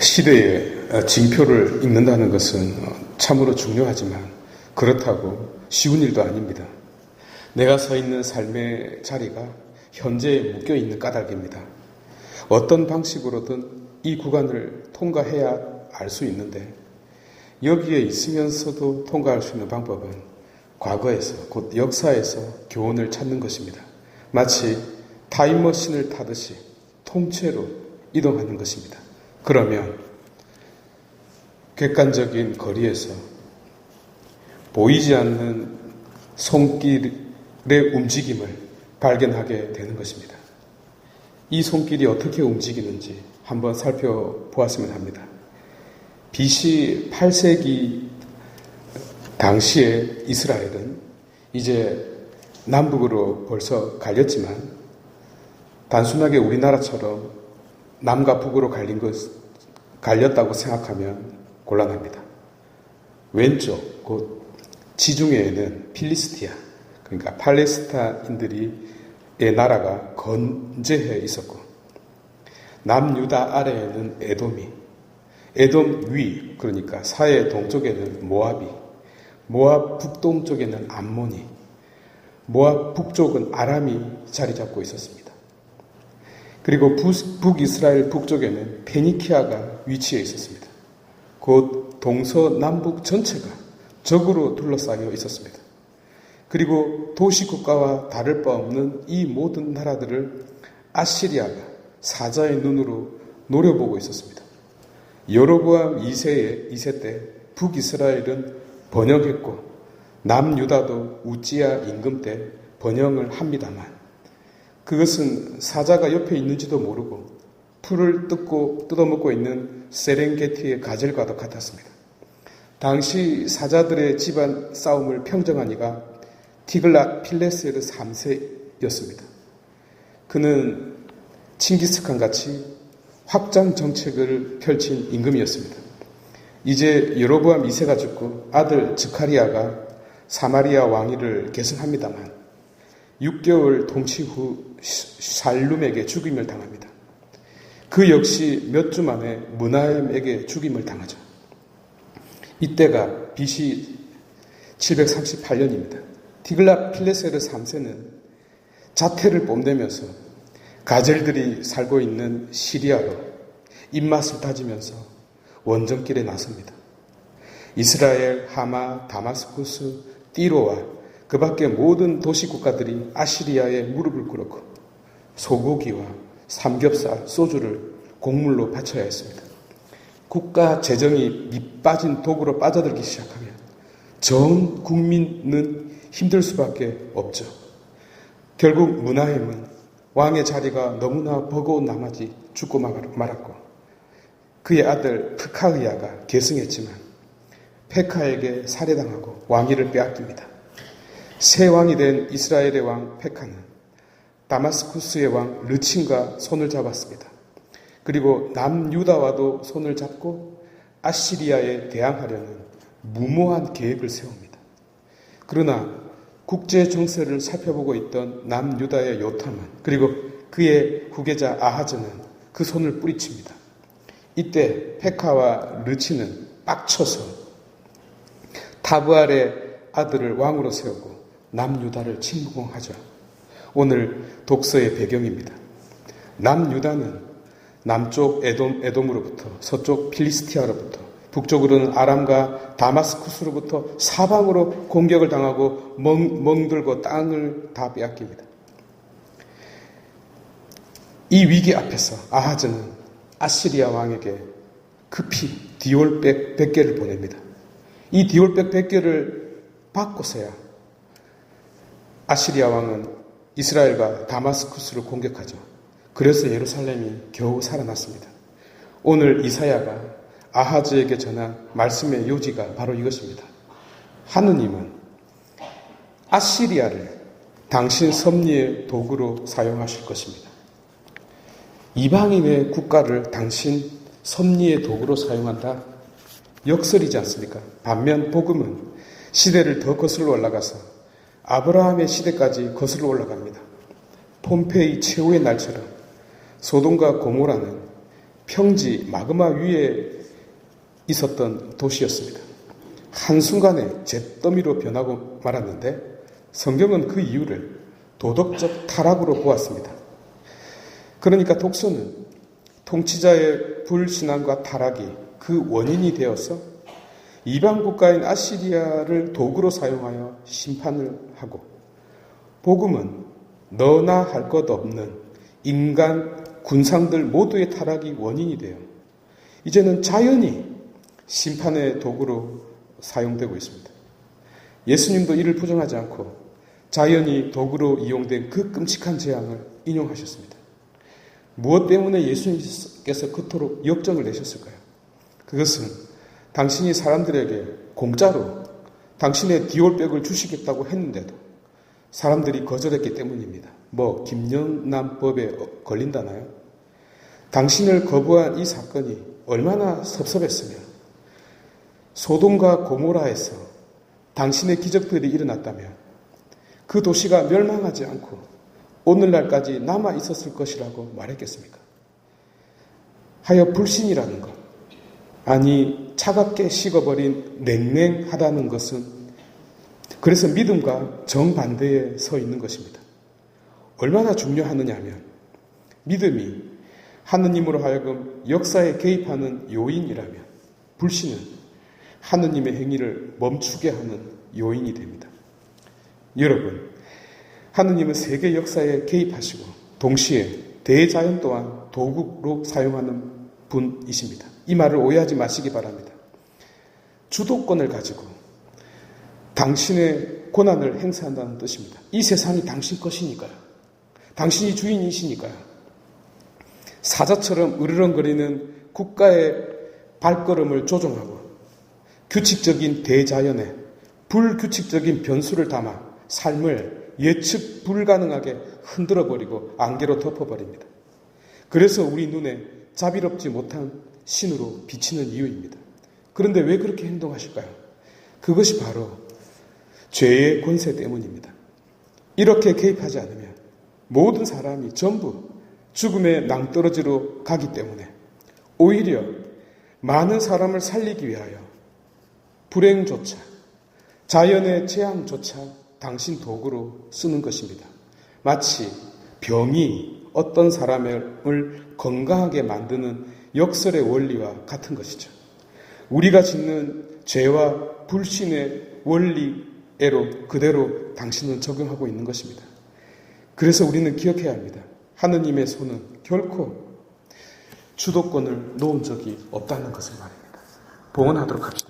시대의 징표를 읽는다는 것은 참으로 중요하지만 그렇다고 쉬운 일도 아닙니다. 내가 서 있는 삶의 자리가 현재에 묶여있는 까닭입니다. 어떤 방식으로든 이 구간을 통과해야 알 수 있는데 여기에 있으면서도 통과할 수 있는 방법은 과거에서 곧 역사에서 교훈을 찾는 것입니다. 마치 타임머신을 타듯이 통째로 이동하는 것입니다. 그러면 객관적인 거리에서 보이지 않는 손길의 움직임을 발견하게 되는 것입니다. 이 손길이 어떻게 움직이는지 한번 살펴보았으면 합니다. BC 8세기 당시에 이스라엘은 이제 남북으로 벌써 갈렸지만 단순하게 우리나라처럼 남과 북으로 갈렸다고 생각하면 곤란합니다. 왼쪽 곧 지중해에는 필리스티아, 그러니까 팔레스타인들의 나라가 건재해 있었고 남유다 아래에는 에돔 위, 그러니까 사해 동쪽에는 모압이, 모압 북동쪽에는 암몬이, 모압 북쪽은 아람이 자리 잡고 있었습니다. 그리고 북이스라엘 북쪽에는 페니키아가 위치해 있었습니다. 곧 동서남북 전체가 적으로 둘러싸여 있었습니다. 그리고 도시국가와 다를 바 없는 이 모든 나라들을 아시리아가 사자의 눈으로 노려보고 있었습니다. 여로보암 2세 때 북이스라엘은 번영했고 남유다도 우찌야 임금 때 번영을 합니다만 그것은 사자가 옆에 있는지도 모르고 풀을 뜯어먹고 있는 세렝게티의 가젤과도 같았습니다. 당시 사자들의 집안 싸움을 평정한 이가 티글랏 필레세르 3세였습니다. 그는 칭기스칸 같이 확장 정책을 펼친 임금이었습니다. 이제 여로보암 2세가 죽고 아들 즈카리아가 사마리아 왕위를 계승합니다만 6개월 통치 후 살룸에게 죽임을 당합니다. 그 역시 몇 주 만에 무나엠에게 죽임을 당하죠. 이때가 BC 738년입니다. 티글랏 필레세르 3세는 자태를 뽐내면서 가젤들이 살고 있는 시리아로 입맛을 다지면서 원정길에 나섭니다. 이스라엘, 하마, 다마스쿠스, 띠로와 그 밖의 모든 도시 국가들이 아시리아에 무릎을 꿇었고 소고기와 삼겹살, 소주를 곡물로 바쳐야 했습니다. 국가 재정이 밑빠진 독으로 빠져들기 시작하면 전 국민은 힘들 수밖에 없죠. 결국 무나햄은 왕의 자리가 너무나 버거운 나머지 죽고 말았고 그의 아들 프카흐야가 계승했지만 페카에게 살해당하고 왕위를 빼앗깁니다. 새 왕이 된 이스라엘의 왕 페카는 다마스쿠스의 왕 르친과 손을 잡았습니다. 그리고 남유다와도 손을 잡고 아시리아에 대항하려는 무모한 계획을 세웁니다. 그러나 국제 정세를 살펴보고 있던 남유다의 요탐은 그리고 그의 후계자 아하즈는 그 손을 뿌리칩니다. 이때 페카와 르치는 빡쳐서 타브알의 아들을 왕으로 세우고 남유다를 침공하죠. 오늘 독서의 배경입니다. 남유다는 남쪽 에돔으로부터 서쪽 필리스티아로부터 북쪽으로는 아람과 다마스쿠스로부터 사방으로 공격을 당하고 멍들고 땅을 다 빼앗깁니다. 이 위기 앞에서 아하즈는 아시리아 왕에게 급히 디올백 100개를 보냅니다. 이 디올백 100개를 받고서야 아시리아 왕은 이스라엘과 다마스쿠스를 공격하죠. 그래서 예루살렘이 겨우 살아났습니다. 오늘 이사야가 아하즈에게 전한 말씀의 요지가 바로 이것입니다. 하느님은 아시리아를 당신 섭리의 도구로 사용하실 것입니다. 이방인의 국가를 당신 섭리의 도구로 사용한다? 역설이지 않습니까? 반면 복음은 시대를 더 거슬러 올라가서 아브라함의 시대까지 거슬러 올라갑니다. 폼페이 최후의 날처럼 소돔과 고모라는 평지 마그마 위에 있었던 도시였습니다. 한순간에 잿더미로 변하고 말았는데 성경은 그 이유를 도덕적 타락으로 보았습니다. 그러니까 독서는 통치자의 불신앙과 타락이 그 원인이 되어서 이방 국가인 아시리아를 도구로 사용하여 심판을 하고, 복음은 너나 할 것 없는 인간 군상들 모두의 타락이 원인이 되어 이제는 자연이 심판의 도구로 사용되고 있습니다. 예수님도 이를 부정하지 않고 자연이 도구로 이용된 그 끔찍한 재앙을 인용하셨습니다. 무엇 때문에 예수님께서 그토록 역정을 내셨을까요? 그것은 당신이 사람들에게 공짜로 당신의 디올백을 주시겠다고 했는데도 사람들이 거절했기 때문입니다. 김영란법에 걸린다나요? 당신을 거부한 이 사건이 얼마나 섭섭했으며 소돔과 고모라에서 당신의 기적들이 일어났다면 그 도시가 멸망하지 않고 오늘날까지 남아 있었을 것이라고 말했겠습니까? 하여 불신이라는 것, 아니 차갑게 식어버린 냉랭하다는 것은 그래서 믿음과 정반대에 서 있는 것입니다. 얼마나 중요하느냐 하면 믿음이 하느님으로 하여금 역사에 개입하는 요인이라면 불신은 하느님의 행위를 멈추게 하는 요인이 됩니다. 여러분, 하느님은 세계 역사에 개입하시고 동시에 대자연 또한 도구로 사용하는 분이십니다. 이 말을 오해하지 마시기 바랍니다. 주도권을 가지고 당신의 권한을 행사한다는 뜻입니다. 이 세상이 당신 것이니까요. 당신이 주인이시니까요. 사자처럼 으르렁거리는 국가의 발걸음을 조종하고 규칙적인 대자연에 불규칙적인 변수를 담아 삶을 예측 불가능하게 흔들어버리고 안개로 덮어버립니다. 그래서 우리 눈에 자비롭지 못한 신으로 비치는 이유입니다. 그런데 왜 그렇게 행동하실까요? 그것이 바로 죄의 권세 때문입니다. 이렇게 개입하지 않으면 모든 사람이 전부 죽음의 낭떠러지로 가기 때문에 오히려 많은 사람을 살리기 위하여 불행조차 자연의 재앙조차 당신 도구로 쓰는 것입니다. 마치 병이 어떤 사람을 건강하게 만드는 역설의 원리와 같은 것이죠. 우리가 짓는 죄와 불신의 원리로 그대로 당신은 적용하고 있는 것입니다. 그래서 우리는 기억해야 합니다. 하느님의 손은 결코 주도권을 놓은 적이 없다는 것을 말입니다. 봉헌하도록 합시다.